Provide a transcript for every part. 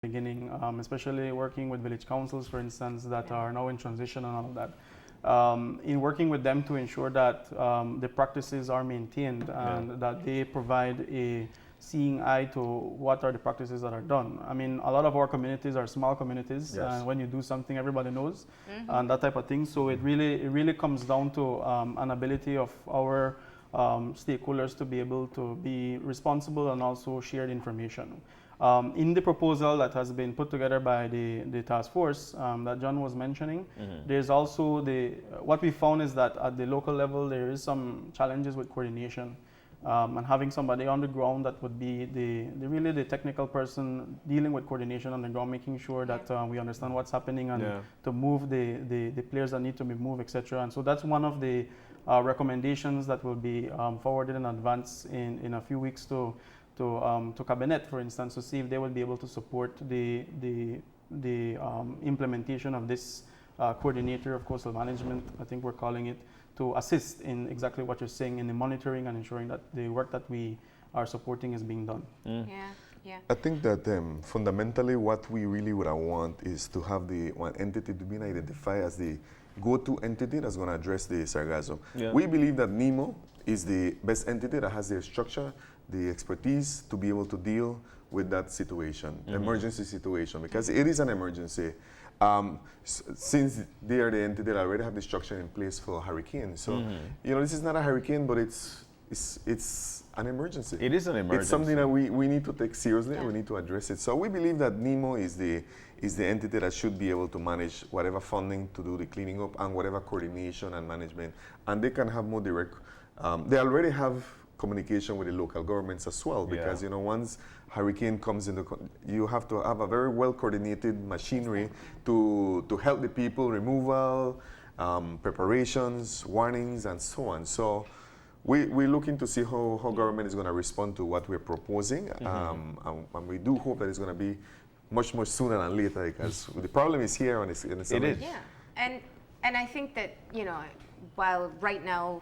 beginning, especially working with village councils, for instance, that are now in transition and all of that. In working with them to ensure that the practices are maintained and that they provide a seeing eye to what are the practices that are done. I mean, a lot of our communities are small communities, and when you do something, everybody knows, and that type of thing. So it really comes down to an ability of our stakeholders to be able to be responsible and also share the information. In the proposal that has been put together by the task force that John was mentioning, there's also what we found is that at the local level there is some challenges with coordination. And having somebody on the ground that would be really the technical person dealing with coordination on the ground, making sure that we understand what's happening and to move the players that need to be moved, etc. And so that's one of the recommendations that will be forwarded in advance in a few weeks to Cabinet, for instance, to see if they will be able to support the implementation of this coordinator of coastal management, I think we're calling it, to assist in exactly what you're saying in the monitoring and ensuring that the work that we are supporting is being done. I think that fundamentally what we really would want is to have the one entity to be identified as the go-to entity that's going to address the sargassum. We believe that NEMO is the best entity that has the structure, the expertise to be able to deal with that situation, emergency situation, because it is an emergency. Since they are the entity that already have the structure in place for hurricanes. So, you know, this is not a hurricane, but it's an emergency. It is an emergency. It's something that we need to take seriously and we need to address it. So we believe that NEMO is the entity that should be able to manage whatever funding to do the cleaning up and whatever coordination and management. And they can have more direct, they already have communication with the local governments as well, because you know, once hurricane comes into, you have to have a very well coordinated machinery to help the people, removal, preparations, warnings, and so on. So we're looking to see how government is going to respond to what we're proposing, and we do hope that it's going to be much more sooner than later, because the problem is here and it's in the summer. It is. Yeah, and I think that, you know, while right now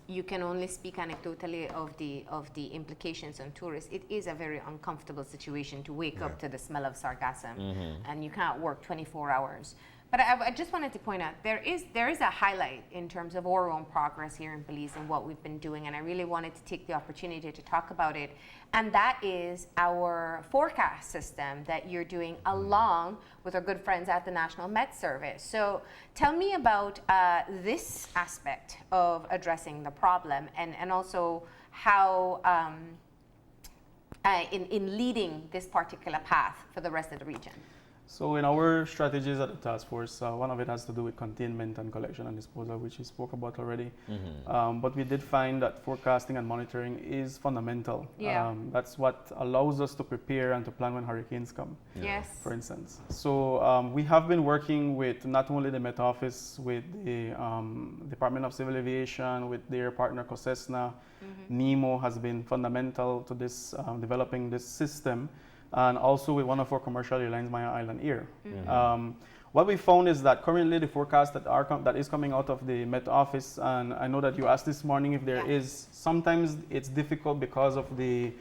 you can only speak anecdotally of the implications on tourists, it is a very uncomfortable situation to wake up to the smell of sargassum, and you can't work 24 hours. But I just wanted to point out, there is a highlight in terms of our own progress here in Belize and what we've been doing, and I really wanted to take the opportunity to talk about it, and that is our forecast system that you're doing along with our good friends at the National Met Service. So tell me about this aspect of addressing the problem, and also how in leading this particular path for the rest of the region. So in our strategies at the task force, one of it has to do with containment and collection and disposal, which we spoke about already. But we did find that forecasting and monitoring is fundamental. That's what allows us to prepare and to plan when hurricanes come, for instance. So we have been working with not only the Met Office, with the Department of Civil Aviation, with their partner COSESNA. NEMO has been fundamental to this, developing this system, and also with one of our commercial airlines, Maya Island Air. What we found is that currently the forecast that is coming out of the Met Office, and I know that you asked this morning if there is, sometimes it's difficult because of the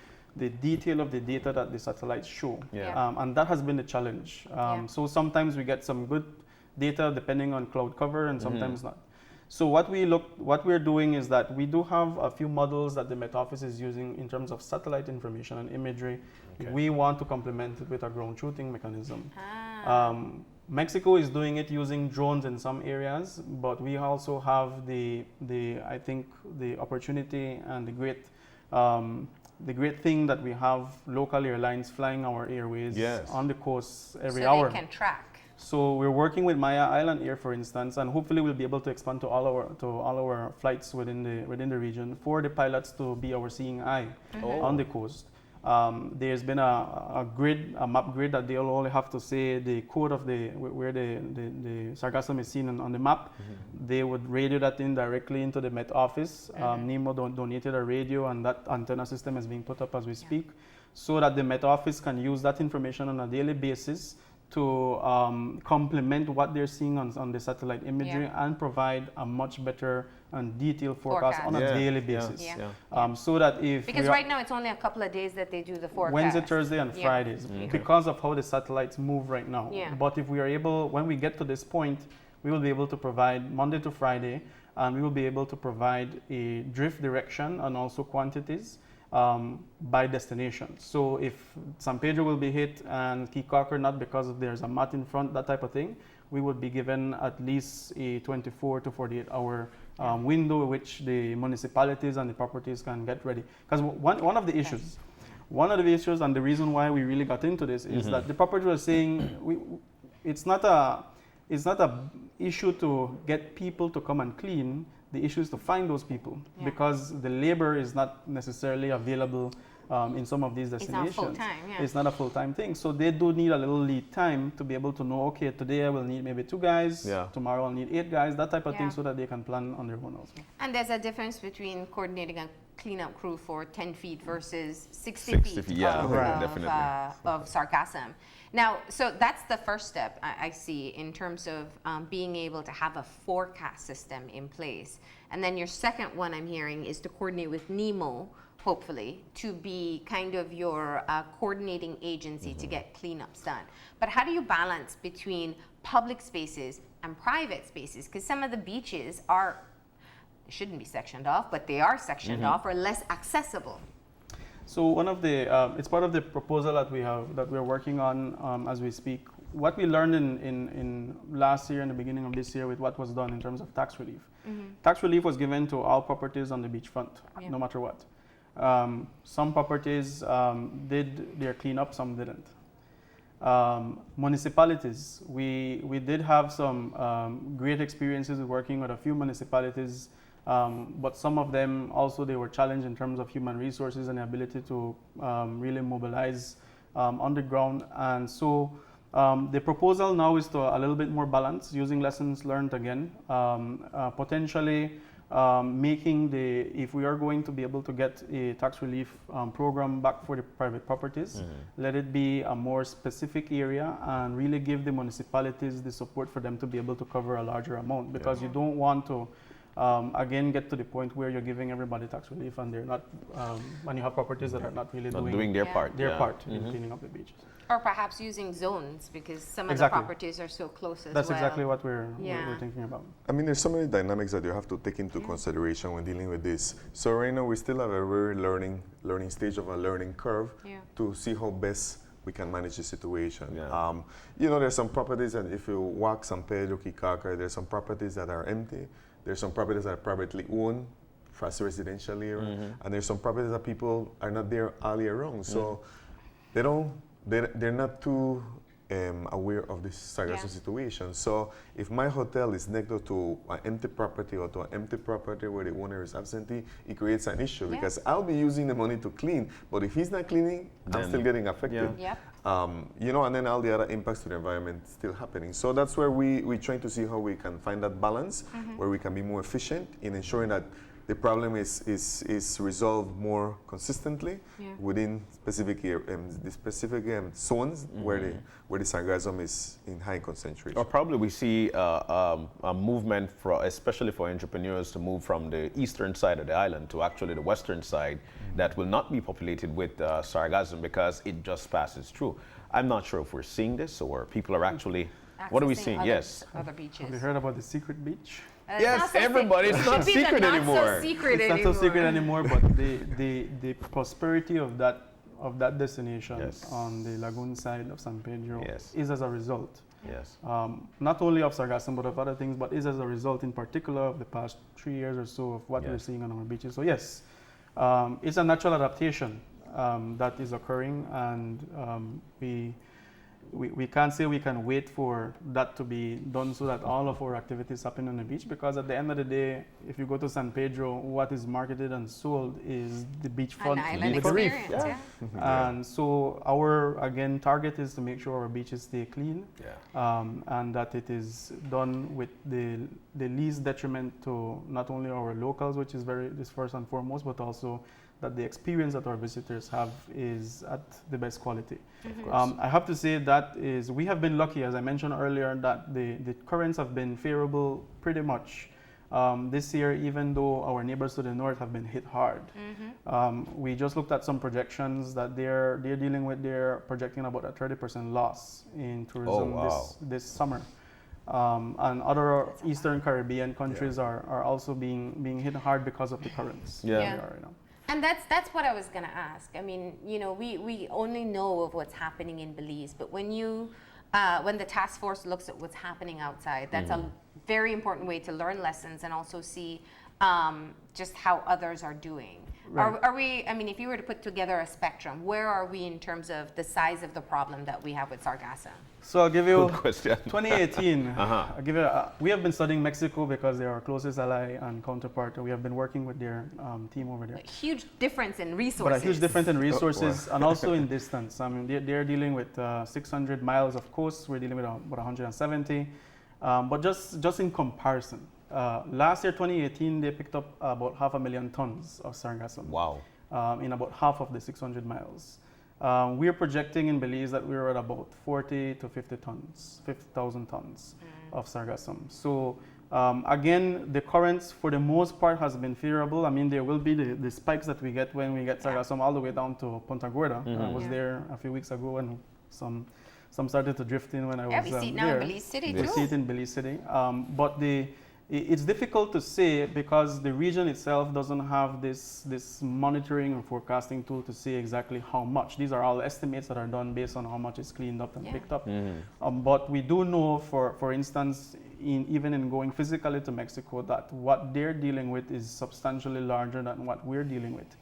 detail of the data that the satellites show. And that has been the challenge. So sometimes we get some good data depending on cloud cover and sometimes not. So what we're doing is that we do have a few models that the Met Office is using in terms of satellite information and imagery. We want to complement it with a ground truthing mechanism. Mexico is doing it using drones in some areas, but we also have I think the opportunity and the great thing that we have local airlines flying our airways on the coast every hour. So they can track. So we're working with Maya Island Air, for instance, and hopefully we'll be able to expand to all our flights within the region for the pilots to be our seeing eye on the coast. There's been a map grid that they'll only have to say the code of where the sargassum is seen on the map. They would radio that in directly into the Met Office. NEMO donated a radio, and that antenna system is being put up as we speak, so that the Met Office can use that information on a daily basis to complement what they're seeing on the satellite imagery and provide a much better and detailed forecast on a daily basis. So that because right now it's only a couple of days that they do the forecast. Wednesday, Thursday, and Fridays because of how the satellites move right now. But if we are able, when we get to this point, we will be able to provide Monday to Friday, and we will be able to provide a drift direction and also quantities by destination. So if San Pedro will be hit and Key Cocker not because there's a mat in front, that type of thing, we would be given at least a 24 to 48 hour window in which the municipalities and the properties can get ready. Because one of the issues, and the reason why we really got into this is that the property was saying it's not a issue to get people to come and clean. The issue is to find those people because the labor is not necessarily available in some of these destinations. It's not full-time, It's not a full-time thing. So they do need a little lead time to be able to know, okay, today I will need maybe 2 guys, tomorrow I'll need 8 guys, that type of thing, so that they can plan on their own also. And there's a difference between coordinating a cleanup crew for 10 feet versus 60 feet of sargassum. Now, so that's the first step I see in terms of being able to have a forecast system in place. And then your second one I'm hearing is to coordinate with NEMO, hopefully, to be kind of your coordinating agency to get cleanups done. But how do you balance between public spaces and private spaces? Because some of the beaches shouldn't be sectioned off, but they are sectioned off or less accessible. So one of the, it's part of the proposal that we're working on as we speak. What we learned in last year and the beginning of this year with what was done in terms of tax relief. Tax relief was given to all properties on the beachfront, no matter what. Some properties did their cleanup, some didn't. Municipalities, we did have some great experiences with working with a few municipalities, but some of them also they were challenged in terms of human resources and the ability to really mobilize on the ground. And so the proposal now is to a little bit more balance, using lessons learned again, potentially making if we are going to be able to get a tax relief program back for the private properties, let it be a more specific area and really give the municipalities the support for them to be able to cover a larger amount, because you don't want to again get to the point where you're giving everybody tax relief and they're not when you have properties that are not really doing their part in cleaning up the beaches. Or perhaps using zones, because some of the properties are so close as well. That's exactly what we're thinking about. I mean, there's so many dynamics that you have to take into consideration when dealing with this. So right now we still have a very learning stage of a learning curve to see how best we can manage the situation. You know, there's some properties that if you walk San Pedro, Kikaka, there's some properties that are empty. There's some properties that are privately owned, fast residential area, and there's some properties that people are not there all year round. So they're not too aware of this sargassum situation. So if my hotel is next door to an empty property or to an empty property where the owner is absentee, it creates an issue because I'll be using the money to clean, but if he's not cleaning, I'm still getting affected. You know, and then all the other impacts to the environment still happening. So that's where we're trying to see how we can find that balance, where we can be more efficient in ensuring that the problem is resolved more consistently within specific zones where the sargassum is in high concentration. Or probably we see a movement, especially for entrepreneurs, to move from the eastern side of the island to actually the western side that will not be populated with sargassum because it just passes through. I'm not sure if we're seeing this or people are actually, what are we seeing? Other beaches. Have you heard about the secret beach? Yes, everybody. It's not secret anymore. It's not so secret anymore, but the prosperity of that destination on the lagoon side of San Pedro is as a result. Not only of sargassum, but of other things, but is as a result in particular of the past 3 years or so of what we're seeing on our beaches. So yes, it's a natural adaptation that is occurring, and we can't say we can wait for that to be done so that all of our activities happen on the beach, because at the end of the day, if you go to San Pedro, what is marketed and sold is the beachfront with the reef. And so our, again, target is to make sure our beaches stay clean and that it is done with the least detriment to not only our locals, which is first and foremost, but also that the experience that our visitors have is at the best quality. I have to say that we have been lucky, as I mentioned earlier, that the currents have been favorable pretty much this year, even though our neighbors to the north have been hit hard. We just looked at some projections that they're dealing with. They're projecting about a 30% loss in tourism this summer. And other Eastern Caribbean countries are also being hit hard because of the currents. And that's what I was going to ask. I mean, you know, we only know of what's happening in Belize, but when the task force looks at what's happening outside, that's a very important way to learn lessons and also see just how others are doing. Right. Are we, I mean, if you were to put together a spectrum, where are we in terms of the size of the problem that we have with sargassum? So I'll give you Good question. 2018. I'll give you we have been studying Mexico because they're our closest ally and counterpart. We have been working with their team over there. A huge difference in resources. But a huge difference in resources and also in distance. I mean, they're dealing with 600 miles of coast. We're dealing with about 170. But just in comparison, last year, 2018, they picked up about 500,000 tons of sargassum. Wow. In about half of the 600 miles. We're projecting in Belize that we're at about 40 to 50,000 tons of sargassum. So again, the currents for the most part has been favorable. I mean, there will be the spikes that we get when we get sargassum all the way down to Punta Gorda. I was there a few weeks ago and some started to drift in when I was we see it now in Belize City too. We see it in Belize City. But it's difficult to say because the region itself doesn't have this monitoring and forecasting tool to say exactly how much. These are all estimates that are done based on how much is cleaned up and picked up. But we do know, for instance, even in going physically to Mexico, that what they're dealing with is substantially larger than what we're dealing with.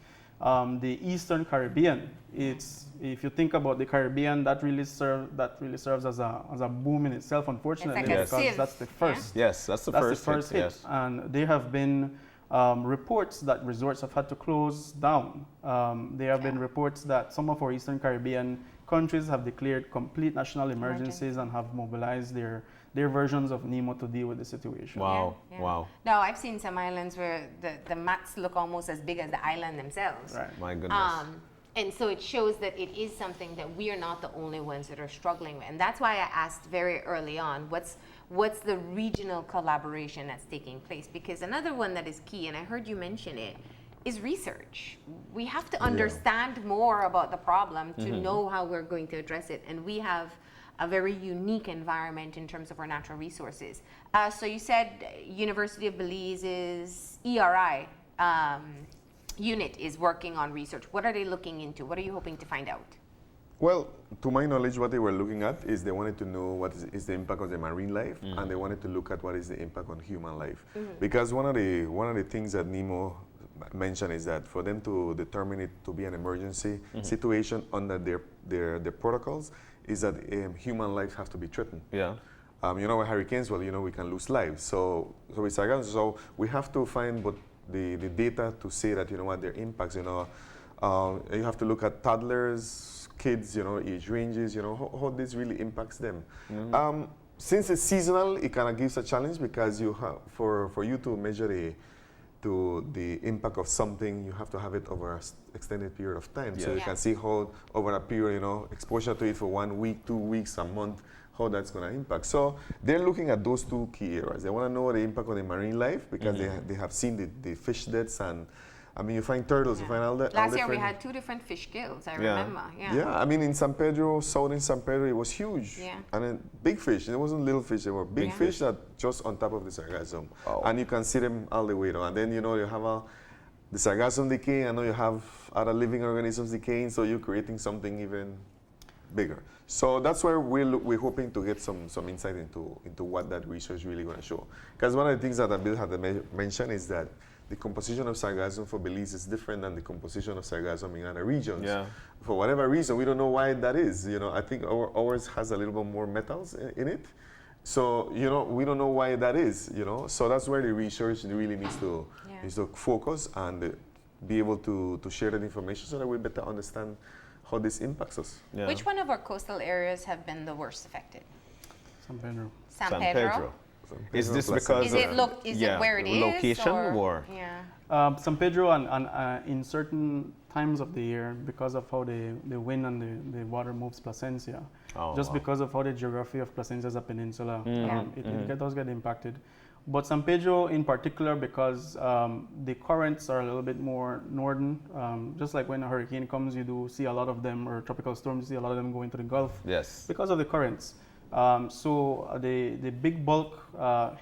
The Eastern Caribbean, if you think about the Caribbean, that really serves as a boom in itself, unfortunately, like because that's the first. Yes, that's the first hit. Yes. And there have been reports that resorts have had to close down. There have been reports that some of our Eastern Caribbean countries have declared complete national emergencies and have mobilized their versions of NEMO to deal with the situation. Wow, wow. No, I've seen some islands where the mats look almost as big as the island themselves. Right. My goodness. And so it shows that it is something that we are not the only ones that are struggling with. And that's why I asked very early on, what's the regional collaboration that's taking place? Because another one that is key, and I heard you mention it, is research. We have to understand more about the problem to know how we're going to address it. And we have a very unique environment in terms of our natural resources. So you said University of Belize's ERI unit is working on research. What are they looking into? What are you hoping to find out? Well, to my knowledge, what they were looking at is they wanted to know what is the impact of the marine life, and they wanted to look at what is the impact on human life. Because one of the things that NEMO mentioned is that for them to determine it to be an emergency situation under their protocols is that human lives have to be threatened. Yeah. You know, with hurricanes, well, you know, we can lose lives. So with sargassum, so we have to find the data to say that, you know what, their impacts, you know, you have to look at toddlers, kids, you know, age ranges, you know, how this really impacts them. Since it's seasonal, it kind of gives a challenge because you have, for you to measure the impact of something, you have to have it over an extended period of time. So you can see how over a period, you know, exposure to it for 1 week, 2 weeks, a month, how that's going to impact. So they're looking at those two key areas. They want to know the impact on the marine life because they have seen the fish deaths, and I mean, you find turtles, you find all that. Last year we had 2 different fish kills, I remember. Yeah, I mean, in San Pedro, southern San Pedro, it was huge. Yeah. And then big fish. It wasn't little fish, they were big fish that just on top of the sargassum. Oh. And you can see them all the way down. And then, you know, you have the sargassum decay, and now you have other living organisms decaying, so you're creating something even bigger. So that's where we're hoping to get some insight into what that research is really going to show. Because one of the things that Abil had mentioned is that the composition of sargassum for Belize is different than the composition of sargassum in other regions. Yeah. For whatever reason, we don't know why that is. You know, I think ours has a little bit more metals in it. So, you know, we don't know why that is, you know. So that's where the research really needs to focus and be able to share that information so that we better understand how this impacts us. Which one of our coastal areas have been the worst affected? San Pedro. San Pedro? Is this plus because Is it where it is? location or? Yeah. San Pedro and in certain times of the year, because of how the wind and the water moves Placencia, just because of how the geography of Placencia is a peninsula, it does get impacted. But San Pedro in particular, because the currents are a little bit more northern, just like when a hurricane comes, you do see a lot of them, or tropical storms, you see a lot of them go into the Gulf. Yes. Because of the currents. So the big bulk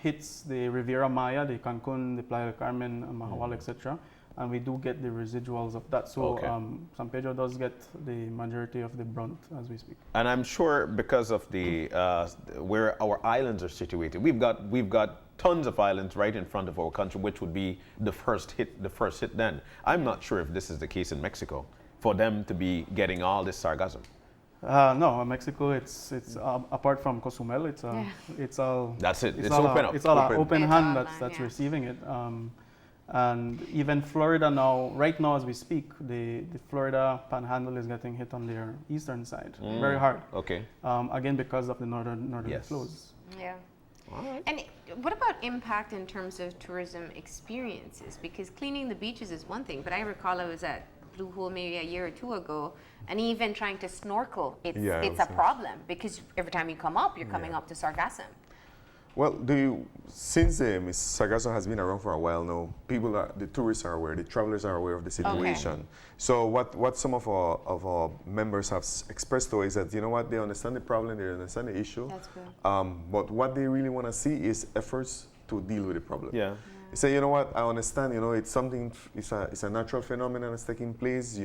hits the Riviera Maya, the Cancun, the Playa del Carmen, Mahahual, etc. And we do get the residuals of that. So San Pedro does get the majority of the brunt as we speak. And I'm sure because of the where our islands are situated, we've got tons of islands right in front of our country, which would be the first hit then. I'm not sure if this is the case in Mexico, for them to be getting all this sargassum. No, Mexico. It's apart from Cozumel. It's all. That's it. It's open up. It's all open hand online, that's receiving it. And even Florida now, right now as we speak, the Florida Panhandle is getting hit on their eastern side very hard. Okay. Again, because of the northern flows. Yeah. All right. And what about impact in terms of tourism experiences? Because cleaning the beaches is one thing, but I recall I was at Blue Hole maybe a year or two ago, and even trying to snorkel, it's a problem because every time you come up, you're coming up to sargassum. Well, since sargassum has been around for a while now, the tourists are aware, the travelers are aware of the situation. Okay. So what some of our members have expressed to us is that, you know what, they understand the problem, they understand the issue. That's good. But what they really want to see is efforts to deal with the problem. Yeah. They say, you know what, I understand, it's something, it's a natural phenomenon that's taking place,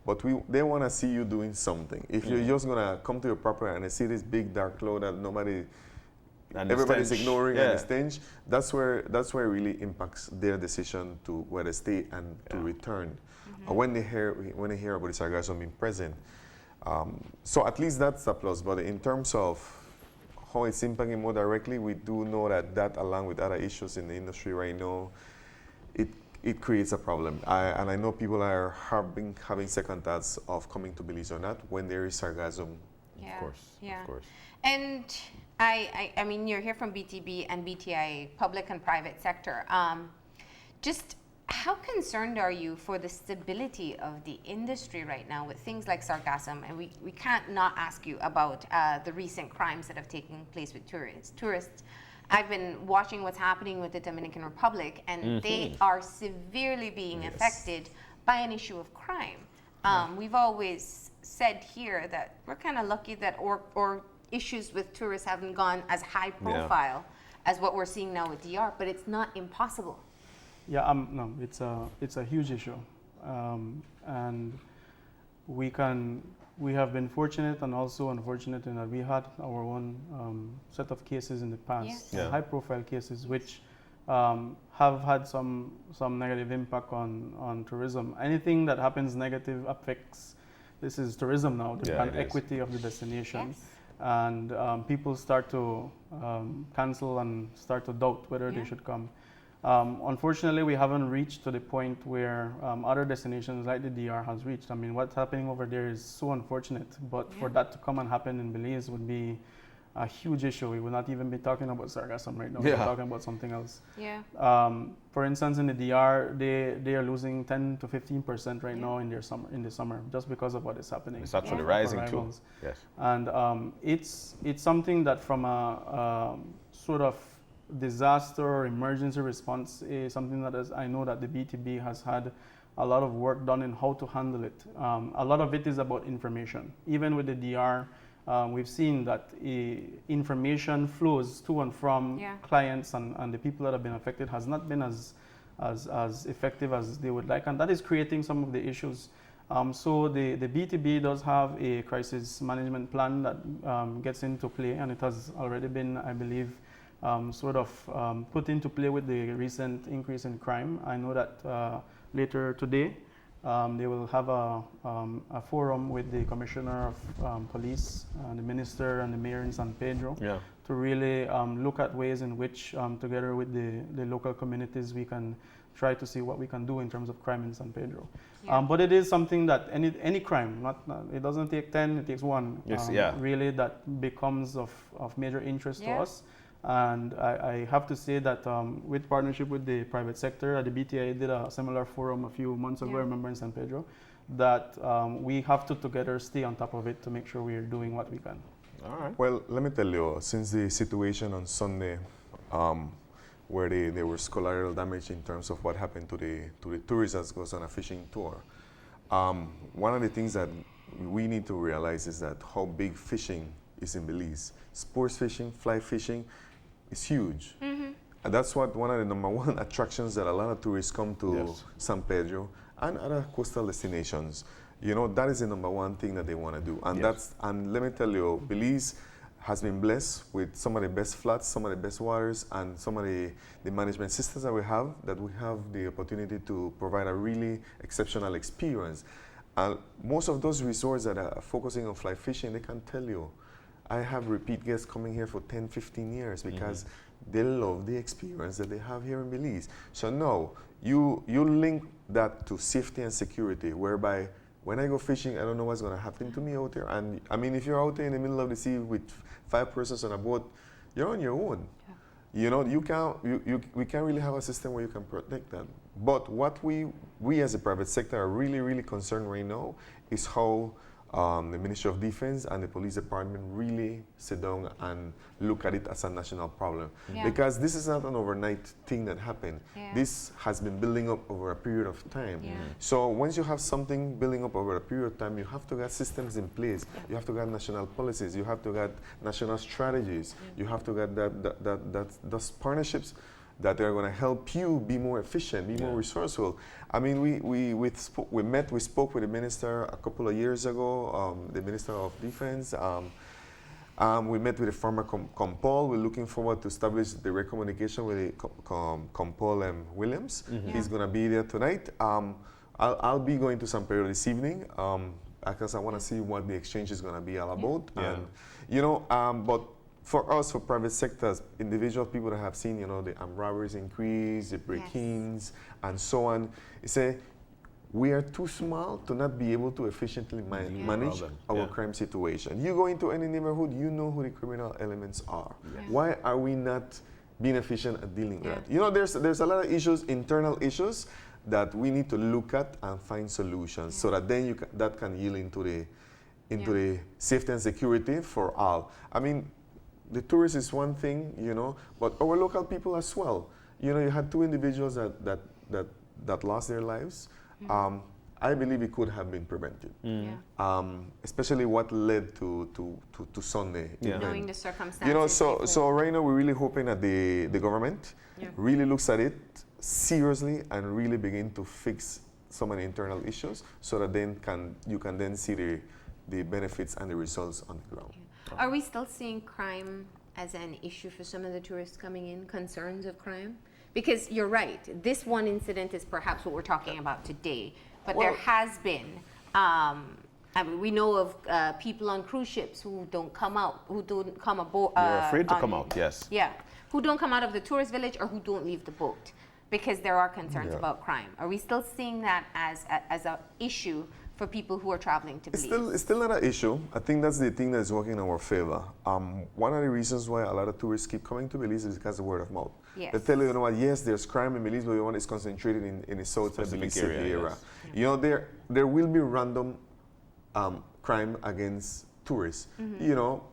but they want to see you doing something. If you're just going to come to your property and they see this big dark cloud that everybody's ignoring and the stench, that's where it really impacts their decision to whether stay and to return. When they hear about the sargassum being present. So at least that's a plus. But in terms of how it's impacting more directly, we do know that along with other issues in the industry right now, it creates a problem. And I know people are having second thoughts of coming to Belize or not when there is sargassum. Yeah. Of course. Yeah. Of course. And I mean, you're here from BTB and BTIA, public and private sector. Just how concerned are you for the stability of the industry right now with things like sargassum? And we can't not ask you about the recent crimes that have taken place with tourists. I've been watching what's happening with the Dominican Republic, and they are severely being affected by an issue of crime. We've always said here that we're kind of lucky that or issues with tourists haven't gone as high profile as what we're seeing now with DR, but it's not impossible. Yeah, no, it's a huge issue, and we have been fortunate and also unfortunate in that we had our own set of cases in the past, high-profile cases, which have had some negative impact on tourism. Anything that happens negative affects. This is tourism now, the brand equity of the destination. Yes. And people start to cancel and start to doubt whether they should come. Unfortunately, we haven't reached to the point where other destinations like the DR has reached. I mean, what's happening over there is so unfortunate, but for that to come and happen in Belize would be a huge issue. We would not even be talking about sargassum right now. We're talking about something else. Yeah. For instance, in the DR, they are losing 10 to 15% right now in the summer, just because of what is happening. It's actually rising too. Yes. And it's something that from a sort of disaster or emergency response is something that I know that the BTB has had a lot of work done in how to handle it. A lot of it is about information. Even with the DR, we've seen that information flows to and from clients and the people that have been affected has not been as effective as they would like, and that is creating some of the issues. So the BTB does have a crisis management plan that gets into play, and it has already been, I believe, sort of put into play with the recent increase in crime. I know that later today they will have a forum with the Commissioner of Police, the Minister and the Mayor in San Pedro to really look at ways in which together with the local communities we can try to see what we can do in terms of crime in San Pedro. But it is something that any crime, it doesn't take 10, it takes one, really that becomes of major interest to us. And I have to say that with partnership with the private sector, the BTIA did a similar forum a few months ago, I remember in San Pedro, that we have to together stay on top of it to make sure we are doing what we can. All right. Well, let me tell you, since the situation on Sunday, where there was collateral damage in terms of what happened to the tourists that goes on a fishing tour, one of the things that we need to realize is that how big fishing is in Belize. Sports fishing, fly fishing, is huge. And that's what one of the number one attractions that a lot of tourists come to San Pedro and other coastal destinations. You know, that is the number one thing that they want to do. And and let me tell you, Belize has been blessed with some of the best flats, some of the best waters, and some of the management systems that we have the opportunity to provide a really exceptional experience. And most of those resorts that are focusing on fly fishing, they can tell you, I have repeat guests coming here for 10, 15 years because they love the experience that they have here in Belize. So no, you link that to safety and security, whereby when I go fishing, I don't know what's going to happen to me out there. And I mean, if you're out there in the middle of the sea with 5 persons on a boat, you're on your own. You know, we can't really have a system where you can protect that. But what we as a private sector are really, really concerned right now is how the Ministry of Defense and the police department really sit down and look at it as a national problem. Because this is not an overnight thing that happened. This has been building up over a period of time. So once you have something building up over a period of time, you have to get systems in place. You have to get national policies. You have to get national strategies. You have to get those partnerships that are going to help you be more efficient, be more resourceful. I mean, we spoke with the minister a couple of years ago, the Minister of Defense. We met with the former Compol. We're looking forward to establish direct communication with the Compol Williams. He's going to be there tonight. I'll be going to San Pedro this evening because I want to see what the exchange is going to be all about. And, you know, but for us, for private sectors, individual people that have seen, you know, the armed robberies increase, the break-ins, and so on, say we are too small to not be able to efficiently manage our crime situation. You go into any neighborhood, you know who the criminal elements are. Why are we not being efficient at dealing with that? You know, there's a lot of issues, internal issues, that we need to look at and find solutions so that then that can yield into the safety and security for all. I mean, the tourist is one thing, you know, but our local people as well. You know, you had 2 individuals that lost their lives. I believe it could have been prevented. Especially what led to Sunday. Knowing the circumstances. You know, so right now we're really hoping that the government really looks at it seriously and really begin to fix some of the internal issues so that then you can then see the benefits and the results on the ground. Are we still seeing crime as an issue for some of the tourists coming in, concerns of crime? Because you're right, this one incident is perhaps what we're talking about today, but there has been, I mean, we know of people on cruise ships who don't come out, who don't come aboard. They're afraid to come out, Yeah, who don't come out of the tourist village or who don't leave the boat because there are concerns about crime. Are we still seeing that as an issue for people who are traveling to Belize? It's still not an issue. I think that's the thing that's working in our favor. One of the reasons why a lot of tourists keep coming to Belize is because of word of mouth. They tell you, you know what, yes, there's crime in Belize, but one is concentrated in the south of Belize area. You know, there will be random crime against tourists. You know,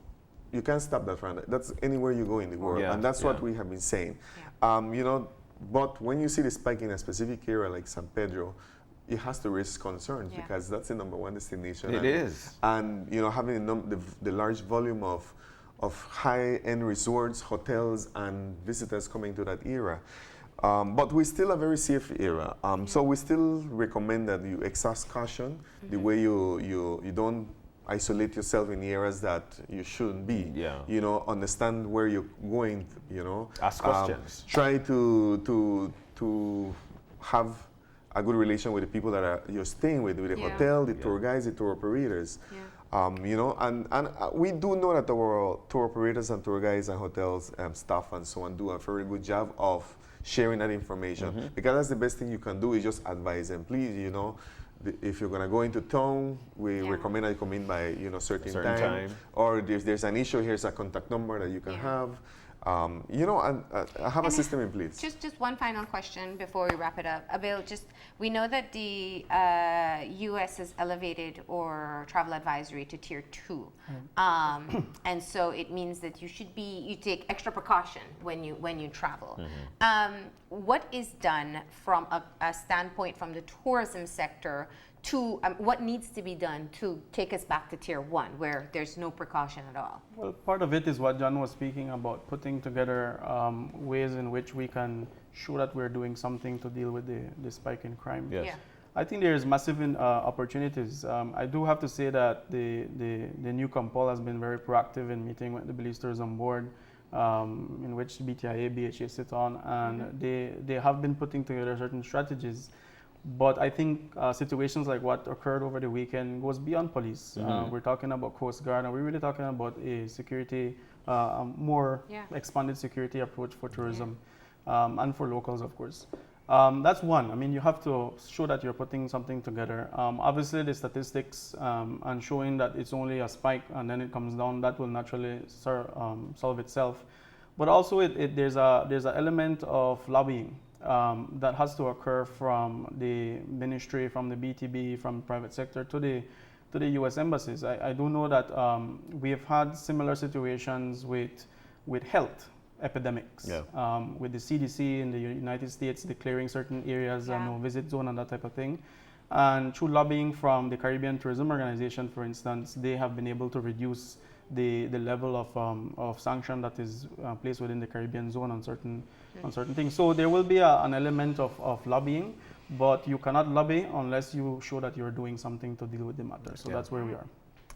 you can't stop that from that. That's anywhere you go in the world, and that's what we have been saying. You know, but when you see the spike in a specific area like San Pedro, it has to raise concerns because that's the #1 destination. It is. And you know, having the large volume of high-end resorts, hotels, and visitors coming to that area. But we're still a very safe area. So we still recommend that you exercise caution, the way you don't isolate yourself in the areas that you shouldn't be. You know, understand where you're going, you know. Ask questions. Try to have a good relation with the people that you're staying with the hotel, the tour guides, the tour operators. You know, and we do know that our tour operators and tour guides and hotels staff and so on do a very good job of sharing that information because that's the best thing you can do is just advise them. Please, you know, if you're going to go into town, we recommend that you come in by, you know, certain time. Or if there's an issue, here's a contact number that you can have. You know, and have a system in place. Just one final question before we wrap it up. Abil, we know that the U.S. has elevated our travel advisory to tier 2, and so it means that you take extra precaution when you travel. What is done from a standpoint from the tourism sector to what needs to be done to take us back to tier 1, where there's no precaution at all? Well, part of it is what John was speaking about, putting together ways in which we can show that we're doing something to deal with the spike in crime. Yes. Yeah. I think there's massive opportunities. I do have to say that the new Compol has been very proactive in meeting with the Belize Tourism Board, in which BTIA, BHA sit on, and they have been putting together certain strategies. But I think situations like what occurred over the weekend goes beyond police. We're talking about Coast Guard, and we're really talking about a security, more expanded security approach for tourism and for locals, of course. That's one. I mean, you have to show that you're putting something together. Obviously, the statistics and showing that it's only a spike and then it comes down, that will naturally solve itself. But also, there's an element of lobbying. That has to occur from the ministry, from the BTB, from private sector to the U.S. embassies. I do know that we have had similar situations with health epidemics, with the CDC in the United States declaring certain areas a no-visit zone and that type of thing. And through lobbying from the Caribbean Tourism Organization, for instance, they have been able to reduce the level of sanction that is placed within the Caribbean zone on certain things. So there will be an element of lobbying, but you cannot lobby unless you show that you're doing something to deal with the matter. So that's where we are.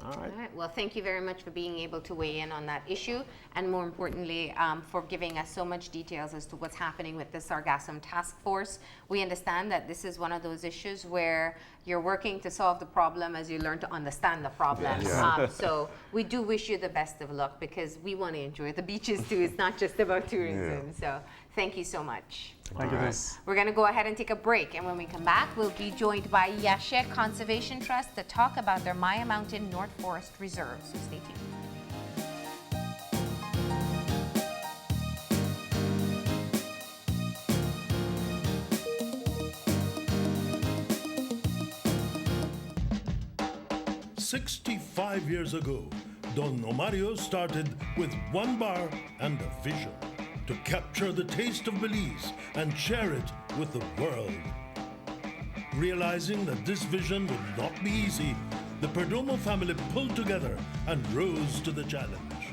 All right. Well, thank you very much for being able to weigh in on that issue, and more importantly, for giving us so much details as to what's happening with the Sargassum Task Force. We understand that this is one of those issues where you're working to solve the problem as you learn to understand the problem. So we do wish you the best of luck, because we want to enjoy the beaches too. It's not just about tourism. So thank you so much. Thank you. We're going to go ahead and take a break, and when we come back, we'll be joined by Yashe Conservation Trust to talk about their Maya Mountain North Forest Reserve. So stay tuned. 65 years ago, Don Omario started with one bar and a vision: to capture the taste of Belize and share it with the world. Realizing that this vision would not be easy, the Perdomo family pulled together and rose to the challenge.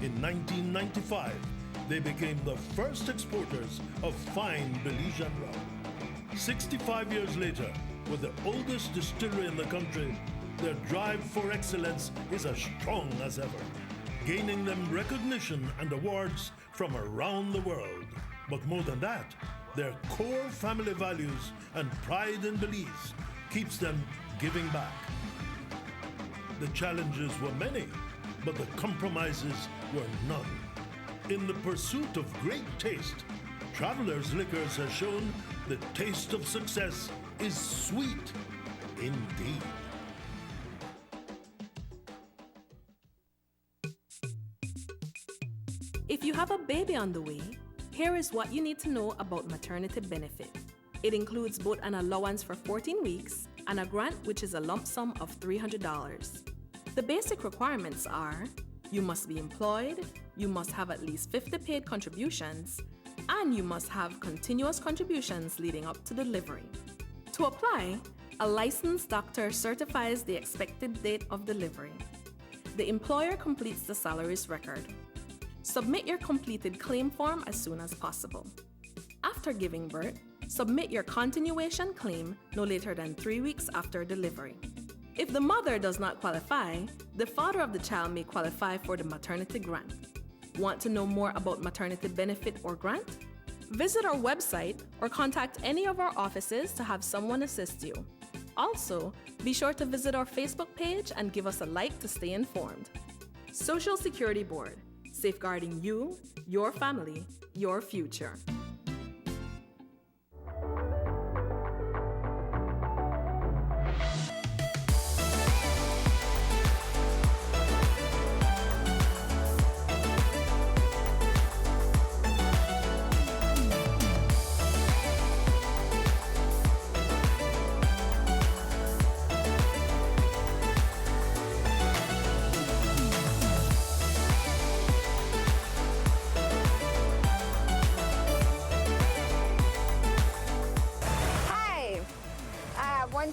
In 1995, they became the first exporters of fine Belizean rum. 65 years later, with the oldest distillery in the country, their drive for excellence is as strong as ever, gaining them recognition and awards from around the world. But more than that, their core family values and pride in Belize keeps them giving back. The challenges were many, but the compromises were none. In the pursuit of great taste, Travelers Liquors has shown the taste of success is sweet indeed. If you have a baby on the way, here is what you need to know about maternity benefit. It includes both an allowance for 14 weeks and a grant, which is a lump sum of $300. The basic requirements are: you must be employed, you must have at least 50 paid contributions, and you must have continuous contributions leading up to delivery. To apply, a licensed doctor certifies the expected date of delivery. The employer completes the salaries record. Submit your completed claim form as soon as possible. After giving birth, submit your continuation claim no later than 3 weeks after delivery. If the mother does not qualify, the father of the child may qualify for the maternity grant. Want to know more about maternity benefit or grant? Visit our website or contact any of our offices to have someone assist you. Also, be sure to visit our Facebook page and give us a like to stay informed. Social Security Board, safeguarding you, your family, your future.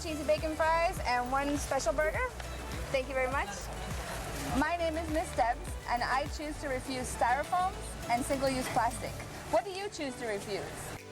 cheesy bacon fries and 1 special burger. Thank you very much. My name is Miss Debs, and I choose to refuse styrofoams and single-use plastic. What do you choose to refuse?